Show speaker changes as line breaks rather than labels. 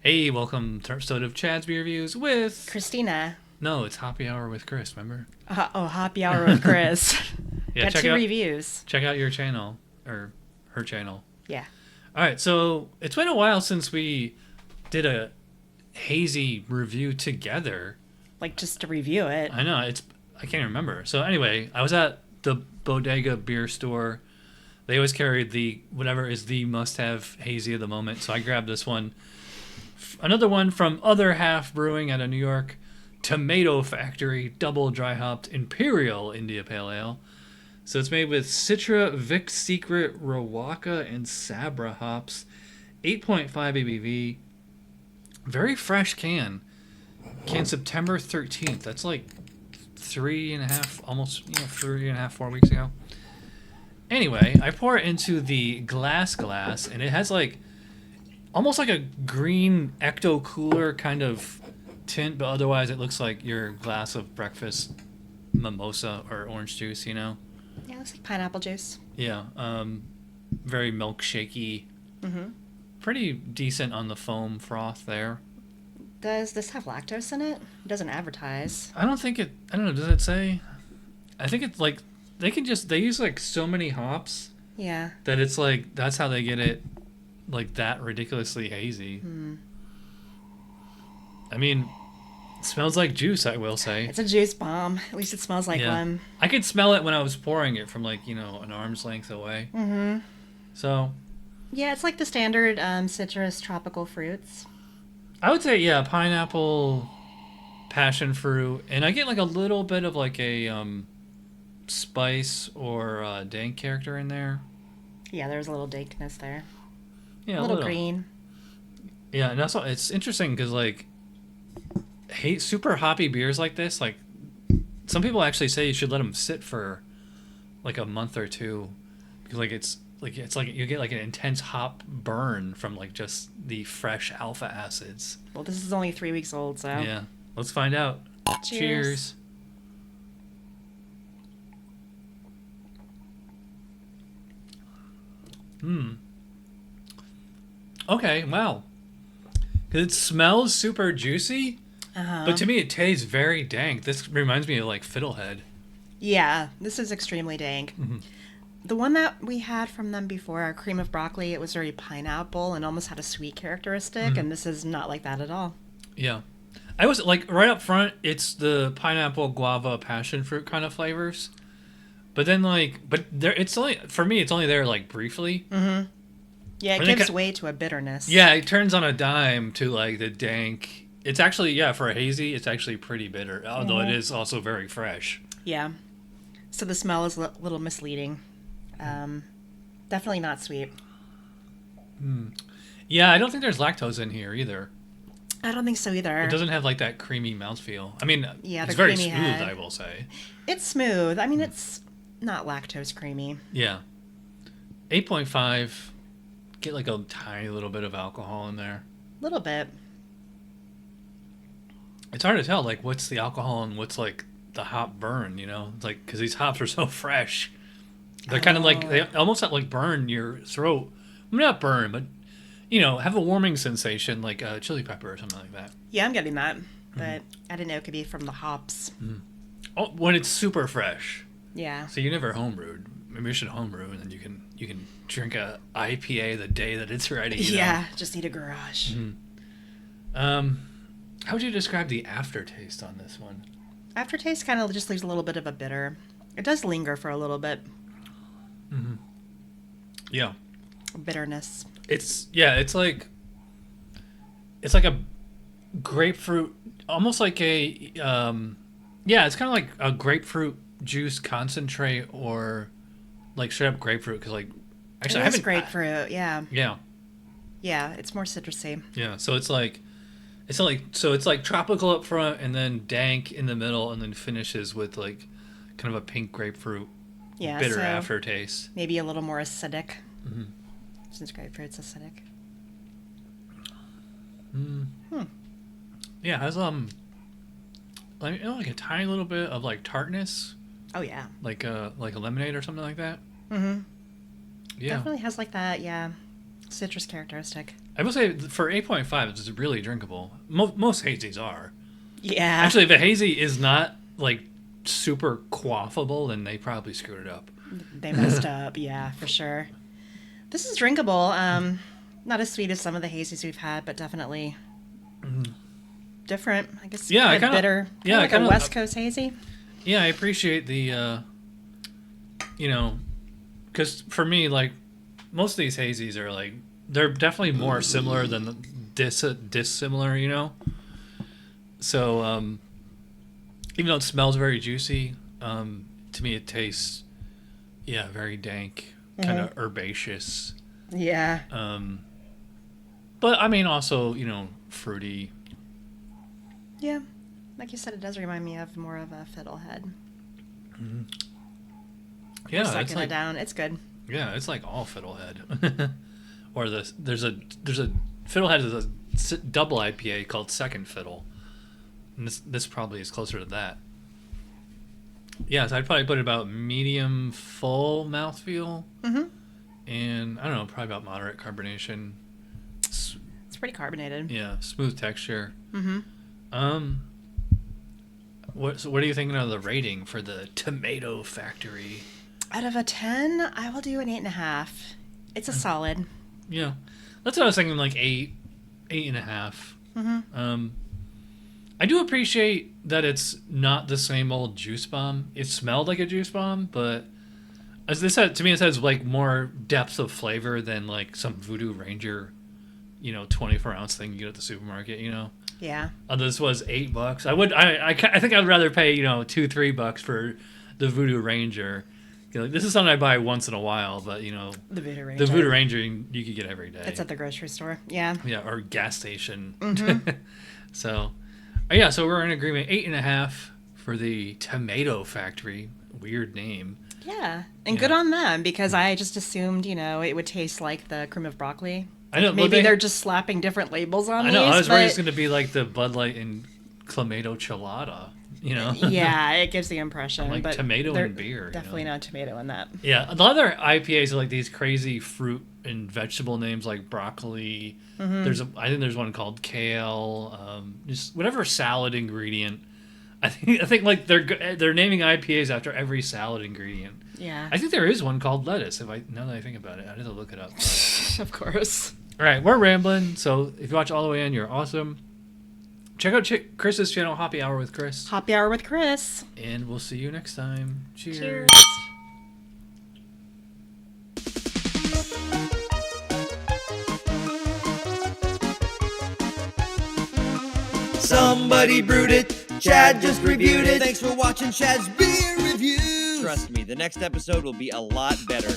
Hey, welcome to episode of Chad's Beer Reviews with...
Christina.
No, it's Happy Hour with Chris, remember?
Happy Hour with Chris.
Yeah,
Got two reviews.
Check out your channel, or her channel.
Yeah.
Alright, so it's been a while since we did a hazy review together.
Like, just to review it.
I know, I can't remember. So anyway, I was at the Bodega beer store. They always carried the, whatever is the must-have hazy of the moment, so I grabbed this one. Another one from Other Half Brewing out of New York, Tomato Factory Double Dry Hopped Imperial India Pale Ale. So it's made with Citra, Vic Secret, Riwaka and Sabro hops, 8.5 ABV. Very fresh can. Canned September 13th. That's like 3.5, almost 3.5, 4 weeks ago. Anyway, I pour it into the glass, and it has like almost like a green ecto cooler kind of tint, but otherwise it looks like your glass of breakfast mimosa or orange juice, you know?
Yeah, it looks like pineapple juice.
Yeah, very milkshakey.
Mm-hmm.
Pretty decent on the foam froth there.
Does this have lactose in it? It doesn't advertise.
I don't know, does it say? I think it's like, they use like so many hops.
Yeah.
That it's like, that's how they get it like that ridiculously hazy. I mean, it smells like juice, I will say.
It's a juice bomb. At least it smells like one.
I could smell it when I was pouring it from like, an arm's length away.
Mm-hmm.
So.
Yeah, it's like the standard citrus tropical fruits.
I would say, yeah, pineapple, passion fruit, and I get like a little bit of like a spice or dank character in there.
Yeah, there's a little dankness there.
Yeah,
a little green.
Yeah, and also it's interesting because like, super hoppy beers like this, like some people actually say you should let them sit for like a month or two because it's like you get like an intense hop burn from like just the fresh alpha acids.
Well, this is only 3 weeks old, so
yeah, let's find out. Cheers. Okay, wow. Because it smells super juicy, but to me it tastes very dank. This reminds me of like Fiddlehead.
Yeah, this is extremely dank.
Mm-hmm.
The one that we had from them before, our cream of broccoli, it was very pineapple and almost had a sweet characteristic, and this is not like that at all.
Yeah. I was like, right up front, it's the pineapple, guava, passion fruit kind of flavors. But then it's only, for me, it's only there like briefly.
Mm-hmm. Yeah, it gives way to a bitterness.
Yeah, it turns on a dime to like the dank. It's actually, yeah, for a hazy, it's actually pretty bitter, although it is also very fresh.
Yeah. So the smell is a little misleading. Definitely not sweet.
Yeah, I don't think there's lactose in here either.
I don't think so either.
It doesn't have like that creamy mouthfeel. I mean,
yeah,
it's very smooth, I will say.
It's smooth. I mean, it's not lactose creamy.
Yeah. 8.5. Get like a tiny little bit of alcohol in there.
A little bit.
It's hard to tell, like, what's the alcohol and what's like the hop burn, It's like, because these hops are so fresh. They're kind of like, they almost like burn your throat. Well, not burn, but, have a warming sensation like a chili pepper or something like that.
Yeah, I'm getting that. But I didn't know it could be from the hops.
Oh, when it's super fresh.
Yeah.
So you never homebrewed. Maybe you should homebrew, and then you can drink a IPA the day that it's ready.
Yeah, just need a garage.
How would you describe the aftertaste on this one?
Aftertaste kind of just leaves a little bit of a bitter. It does linger for a little bit.
Mm-hmm. Yeah.
Bitterness.
It's like a grapefruit, almost like a it's kind of like a grapefruit juice concentrate or like straight up grapefruit because like actually I haven't
grapefruit. Yeah.
Yeah.
Yeah, it's more citrusy.
Yeah, so it's like tropical up front and then dank in the middle and then finishes with like kind of a pink grapefruit bitter aftertaste.
Maybe a little more acidic. Since grapefruit's acidic.
Yeah, it has like a tiny little bit of like tartness.
Oh yeah.
Like a lemonade or something like that.
Mm-hmm.
Yeah.
Definitely has like that, citrus characteristic.
I will say for 8.5, it's really drinkable. Most hazies are.
Yeah.
Actually, if a hazy is not like super quaffable, then they probably screwed it up.
They messed up. Yeah, for sure. This is drinkable. Not as sweet as some of the hazies we've had, but definitely different. I guess.
Yeah,
kind of bitter.
Yeah,
like a West Coast hazy.
Yeah, I appreciate the, because for me, like, most of these hazies are like, they're definitely more similar than dissimilar, So, even though it smells very juicy, to me it tastes, very dank, kind of herbaceous.
Yeah.
But I mean, also, fruity.
Yeah. Like you said, it does remind me of more of a fiddlehead.
Mm-hmm. Yeah,
Sucking it down. It's good.
Yeah, it's like all fiddlehead. Or there's a fiddlehead is a double IPA called Second Fiddle, and this probably is closer to that. Yeah, so I'd probably put it about medium full mouthfeel, and I don't know, probably about moderate carbonation.
It's pretty carbonated.
Yeah, smooth texture. What are you thinking of the rating for the Tomato Factory?
Out of a 10, I will do an 8.5. It's a solid.
Yeah, that's what I was thinking. Like 8.5. I do appreciate that it's not the same old juice bomb. It smelled like a juice bomb, but as this said to me, it has like more depth of flavor than like some Voodoo Ranger, 24-ounce thing you get at the supermarket.
Yeah.
This was $8. I think I'd rather pay $2-3 for the Voodoo Ranger. This is something I buy once in a while, but
the Voodoo Ranger.
The Voodoo Ranger you could get every day.
It's at the grocery store. Yeah.
Yeah, or gas station. So we're in agreement. 8.5 for the Tomato Factory. Weird name.
Yeah, and good on them, because I just assumed it would taste like the cream of broccoli.
I know.
Maybe they're just slapping different labels on these.
I know. I was worried it's going to be like the Bud Light and Clamato Chelada.
Yeah, it gives the impression.
Like
but
tomato and beer.
Definitely not tomato in that.
Yeah, the other IPAs are like these crazy fruit and vegetable names like broccoli. I think there's one called kale. Just whatever salad ingredient. I think like they're naming IPAs after every salad ingredient.
Yeah.
I think there is one called lettuce. Now that I think about it, I need to look it up.
Of course.
All right, we're rambling. So if you watch all the way in, you're awesome. Check out Chris's channel, Hoppy Hour with Chris.
Hoppy Hour with Chris.
And we'll see you next time. Cheers.
Cheers.
Somebody brewed it. Chad just reviewed it. Thanks for watching Chad's Beer Review.
Trust me, the next episode will be a lot better.